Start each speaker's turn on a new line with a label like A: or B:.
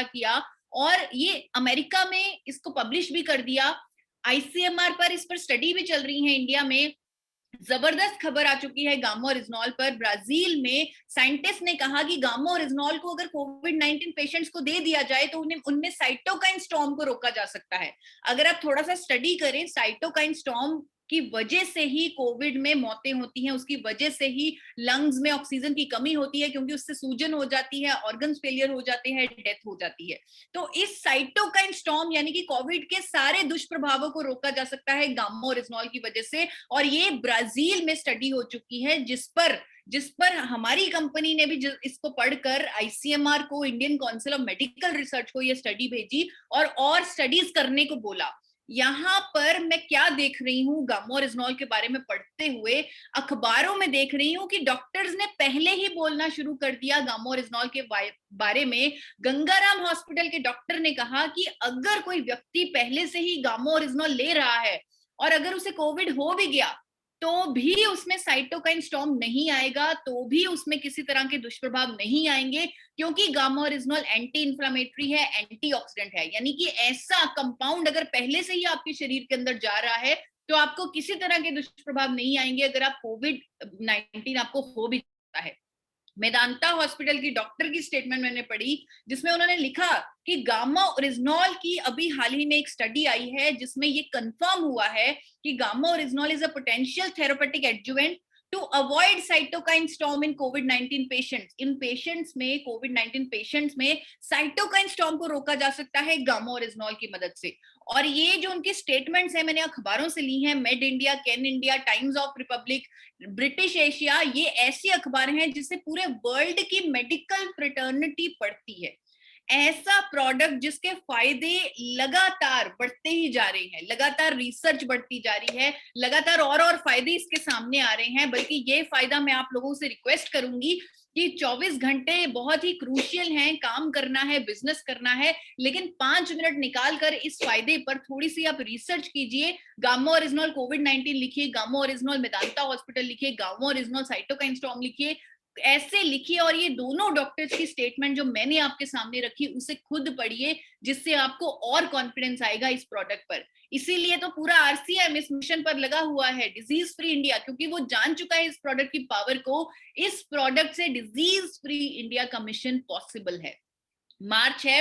A: खड़ा किया और ये अमेरिका में इसको पब्लिश भी कर दिया। आईसीएमआर पर इस पर स्टडी भी चल रही है। इंडिया में जबरदस्त खबर आ चुकी है गामा ओरिजिनॉल पर। ब्राजील में साइंटिस्ट ने कहा कि गामा ओरिजिनॉल को अगर कोविड-19 पेशेंट्स को दे दिया जाए तो उन्हें उनमें साइटोकाइन स्टॉर्म को रोका जा सकता है। अगर आप थोड़ा सा स्टडी करें, साइटोकाइन स्टॉर्म की वजह से ही कोविड में मौतें होती हैं, उसकी वजह से ही लंग्स में ऑक्सीजन की कमी होती है, क्योंकि उससे सूजन हो जाती है, ऑर्गन्स फेलियर हो जाते हैं, डेथ हो जाती है। तो इस साइटोकाइन स्टॉर्म यानी कि कोविड के सारे दुष्प्रभावों को रोका जा सकता है गामा ओरिजिनॉल की वजह से। और ये ब्राजील में स्टडी हो चुकी है, जिस पर हमारी कंपनी ने भी इसको पढ़कर आईसीएमआर को, Indian council of medical research को ये स्टडी भेजी और स्टडीज करने को बोला। यहाँ पर मैं क्या देख रही हूँ गामा ओरिजिनॉल के बारे में पढ़ते हुए, अखबारों में देख रही हूँ कि डॉक्टर्स ने पहले ही बोलना शुरू कर दिया गामा ओरिजिनॉल के बारे में। गंगाराम हॉस्पिटल के डॉक्टर ने कहा कि अगर कोई व्यक्ति पहले से ही गामा ओरिजिनॉल ले रहा है और अगर उसे कोविड हो भी गया तो भी उसमें साइटोकाइन स्टॉर्म नहीं आएगा, तो भी उसमें किसी तरह के दुष्प्रभाव नहीं आएंगे, क्योंकि गामा ओरिजिनॉल एंटी इंफ्लेमेटरी है, एंटीऑक्सीडेंट है। यानी कि ऐसा कंपाउंड अगर पहले से ही आपके शरीर के अंदर जा रहा है तो आपको किसी तरह के दुष्प्रभाव नहीं आएंगे अगर आप कोविड-19 आपको हो भी जाता है। मेदांता हॉस्पिटल की डॉक्टर की स्टेटमेंट मैंने पढ़ी, जिसमें उन्होंने लिखा कि गामा ओरिजिनॉल की अभी हाल ही में एक स्टडी आई है जिसमें ये कंफर्म हुआ है कि gamma oryzanol is a potential therapeutic adjuvant to avoid cytokine storm in कोविड-19 पेशेंट्स। इन पेशेंट्स में, कोविड-19 पेशेंट्स में साइटोकाइन स्टॉर्म को रोका जा सकता है गामा ओरिजिनॉल की मदद से। और ये जो उनकी स्टेटमेंट्स है मैंने अखबारों से ली हैं, made India, can India, times of Republic, British Asia, ये ऐसी अखबार हैं जिसे पूरे वर्ल्ड की मेडिकल फ्रेटर्निटी पढ़ती है। ऐसा प्रोडक्ट जिसके फायदे लगातार बढ़ते ही जा रहे हैं, लगातार रिसर्च बढ़ती जा रही है, लगातार और फायदे इसके सामने आ रहे हैं। बल्कि ये फायदा मैं आप लोगों से रिक्वेस्ट करूंगी कि 24 घंटे बहुत ही क्रूशियल हैं, काम करना है, बिजनेस करना है, लेकिन 5 मिनट निकाल कर इस फायदे पर थोड़ी सी आप रिसर्च कीजिए। गामा ओरिजिनॉल कोविड-19 लिखिए, गामा ओरिजिनॉल मेदांता हॉस्पिटल लिखिए, गामा ओरिजिनॉल साइटोकाइन स्टॉर्म लिखिए, ऐसे लिखिए। और ये दोनों डॉक्टर्स की स्टेटमेंट जो मैंने आपके सामने रखी उसे खुद पढ़िए, जिससे आपको और कॉन्फिडेंस आएगा इस प्रोडक्ट पर। इसीलिए तो पूरा आरसीएम इस मिशन पर लगा हुआ है, डिजीज फ्री इंडिया, क्योंकि वो जान चुका है इस प्रोडक्ट की पावर को। इस प्रोडक्ट से डिजीज फ्री इंडिया का मिशन पॉसिबल है। मार्च है।